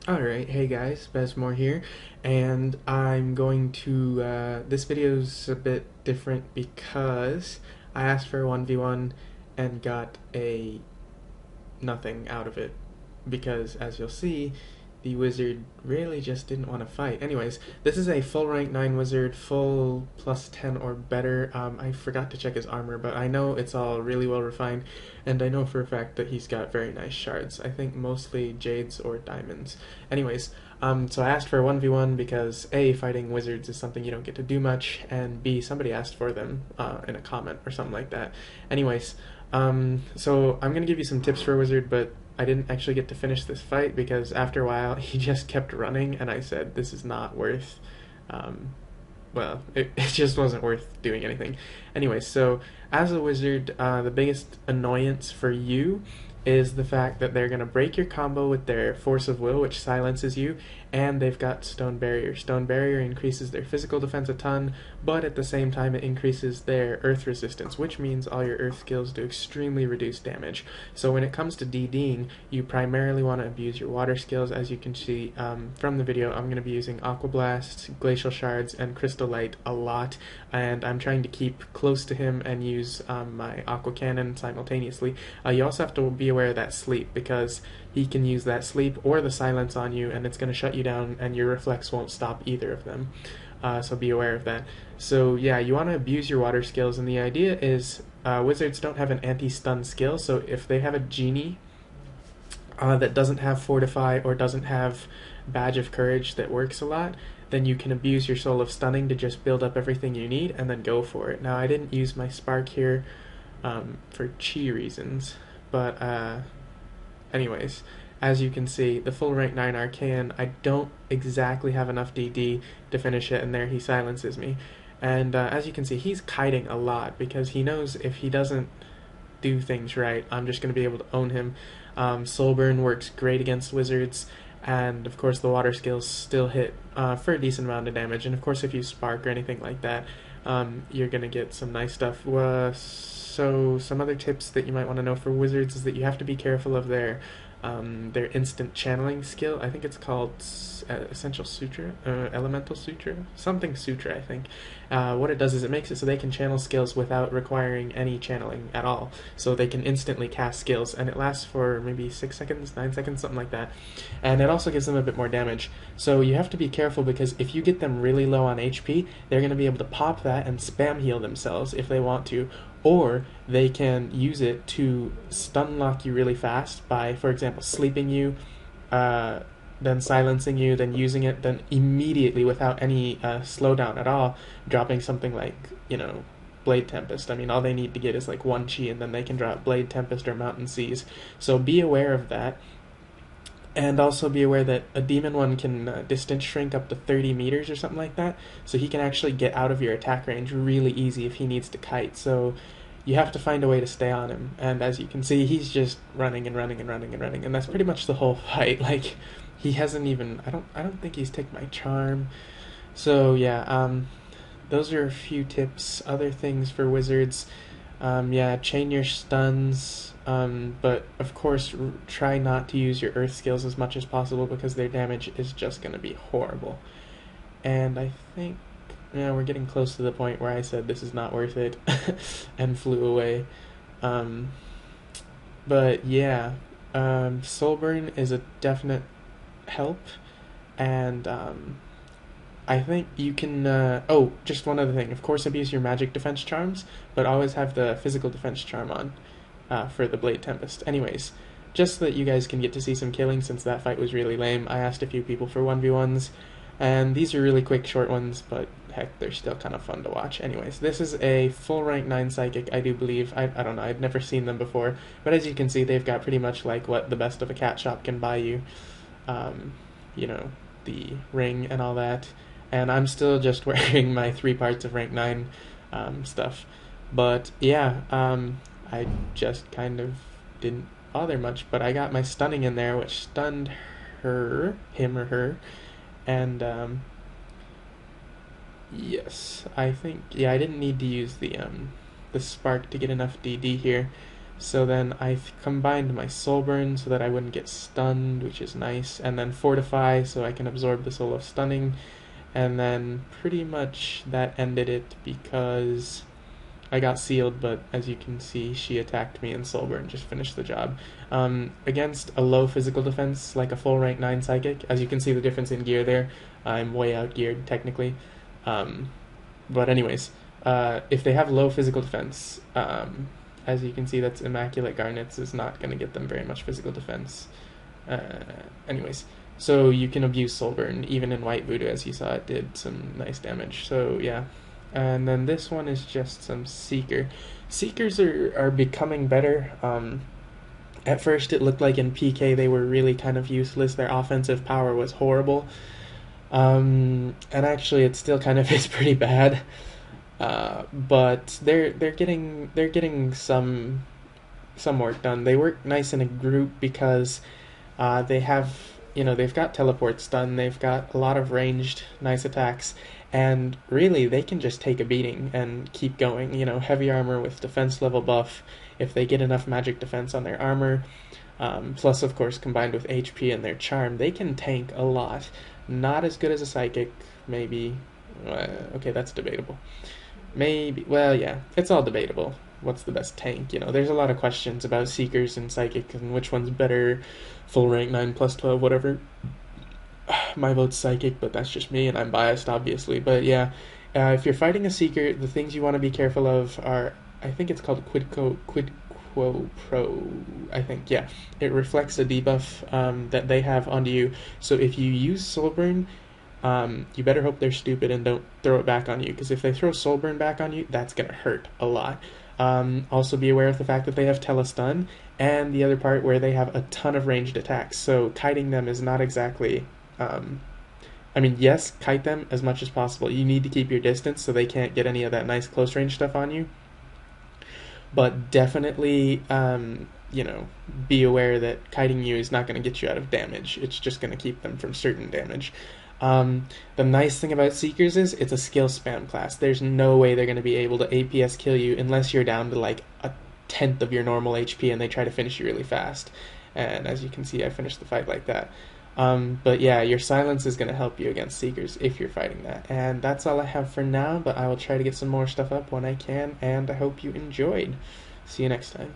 Alright, hey guys, Bezmor here, and I'm going to, this video's a bit different because I asked for a 1v1 and got a nothing out of it, because as you'll see, the wizard really just didn't want to fight. Anyways, this is a full rank 9 wizard, full plus 10 or better. I forgot to check his armor, but I know it's all really well refined, and I know for a fact that he's got very nice shards. I think mostly jades or diamonds. Anyways, so I asked for a 1v1 because A, fighting wizards is something you don't get to do much, and B, somebody asked for them in a comment or something like that. Anyways, so I'm gonna give you some tips for a wizard, but I didn't actually get to finish this fight because after a while he just kept running, and I said this is not worth. Well, it just wasn't worth doing anything. Anyway, so as a wizard, the biggest annoyance for you is the fact that they're going to break your combo with their Force of Will, which silences you, and they've got Stone Barrier. Stone Barrier increases their physical defense a ton, but at the same time it increases their Earth resistance, which means all your Earth skills do extremely reduced damage. So when it comes to DDing, you primarily want to abuse your water skills. As you can see from the video, I'm going to be using Aqua Blast, Glacial Shards, and Crystal Light a lot, and I'm trying to keep close to him and use my Aqua Cannon simultaneously. You also have to be aware of that sleep, because he can use that sleep or the silence on you, and it's going to shut you down, and your reflex won't stop either of them. So be aware of that. So yeah, you want to abuse your water skills, and the idea is wizards don't have an anti-stun skill, so if they have a genie that doesn't have Fortify or doesn't have Badge of Courage that works a lot, then you can abuse your Soul of Stunning to just build up everything you need and then go for it. Now, I didn't use my Spark here for chi reasons, but anyways, as you can see, the full rank 9 Archaean, I don't exactly have enough DD to finish it, and there he silences me. And as you can see, he's kiting a lot, because he knows if he doesn't do things right, I'm just going to be able to own him. Soulburn works great against wizards, and of course the water skills still hit for a decent amount of damage, and of course if you spark or anything like that, you're going to get some nice stuff. So some other tips that you might want to know for wizards is that you have to be careful of their instant channeling skill. I think it's called Essential Sutra, Elemental Sutra, something Sutra, I think. What it does is it makes it so they can channel skills without requiring any channeling at all. So they can instantly cast skills, and it lasts for maybe 6 seconds, 9 seconds, something like that. And it also gives them a bit more damage. So you have to be careful, because if you get them really low on HP, they're going to be able to pop that and spam heal themselves if they want to. Or they can use it to stun lock you really fast by, for example, sleeping you, then silencing you, then using it, then immediately, without any slowdown at all, dropping something like, Blade Tempest. I mean, all they need to get is like 1 chi, and then they can drop Blade Tempest or Mountain Seas. So be aware of that. And also be aware that a demon one can distance shrink up to 30 meters or something like that, so he can actually get out of your attack range really easy if he needs to kite. So you have to find a way to stay on him. And as you can see, he's just running and running and running and running, and that's pretty much the whole fight. Like, he hasn't even, I don't think he's taken my charm. So yeah, those are a few tips. Other things for wizards, yeah, chain your stuns, but of course try not to use your earth skills as much as possible, because their damage is just going to be horrible. And I think, yeah, we're getting close to the point where I said this is not worth it and flew away. But yeah, Soulburn is a definite help, and I think you can, oh, just one other thing. Of course, abuse your magic defense charms, but always have the physical defense charm on for the Blade Tempest. Anyways, just so that you guys can get to see some killing, since that fight was really lame, I asked a few people for 1v1s, and these are really quick, short ones, but heck, they're still kind of fun to watch. Anyways, this is a full rank 9 Psychic, I do believe. I don't know, I'd never seen them before, but as you can see, they've got pretty much like what the best of a cat shop can buy you. The ring and all that. And I'm still just wearing my 3 parts of rank 9 stuff. But yeah, I just kind of didn't bother much, but I got my stunning in there, which stunned him or her, and yes, I think, yeah, I didn't need to use the spark to get enough DD here, So then I combined my soul burn so that I wouldn't get stunned, which is nice, and then fortify so I can absorb the soul of stunning, and then pretty much that ended it because I got sealed, but as you can see, she attacked me and Soulburn just finished the job. Against a low physical defense, like a full rank 9 psychic, as you can see the difference in gear there, I'm way out geared technically. But anyways, if they have low physical defense, as you can see, that's Immaculate Garnets is not going to get them very much physical defense. Anyways, so you can abuse Soulburn, even in White Voodoo, as you saw it did some nice damage. So yeah. And then this one is just some Seeker. Seekers are becoming better. At first it looked like in PK they were really kind of useless. Their offensive power was horrible. And actually it still kind of is pretty bad. But they're getting some work done. They work nice in a group because they have, they've got teleports done, they've got a lot of ranged nice attacks, and really they can just take a beating and keep going. Heavy armor with defense level buff, if they get enough magic defense on their armor, plus of course combined with HP and their charm, they can tank a lot. Not as good as a psychic, maybe. Okay, that's debatable. Maybe, well, yeah, it's all debatable. What's the best tank? There's a lot of questions about Seekers and Psychic and which one's better, full rank 9 plus 12, whatever. My vote's Psychic, but that's just me, and I'm biased, obviously. But yeah, if you're fighting a Seeker, the things you want to be careful of are, I think it's called Quid Quo Pro, I think, yeah. It reflects a debuff that they have onto you, so if you use Soulburn, you better hope they're stupid and don't throw it back on you, because if they throw Soulburn back on you, that's going to hurt a lot. Also be aware of the fact that they have Telestun, and the other part where they have a ton of ranged attacks, so kiting them is not exactly... yes, kite them as much as possible. You need to keep your distance so they can't get any of that nice close range stuff on you. But definitely, be aware that kiting you is not going to get you out of damage. It's just going to keep them from certain damage. The nice thing about Seekers is it's a skill spam class. There's no way they're going to be able to APS kill you unless you're down to like a tenth of your normal HP and they try to finish you really fast. And as you can see, I finished the fight like that. But yeah, your silence is going to help you against Seekers if you're fighting that. And that's all I have for now, but I will try to get some more stuff up when I can, and I hope you enjoyed. See you next time.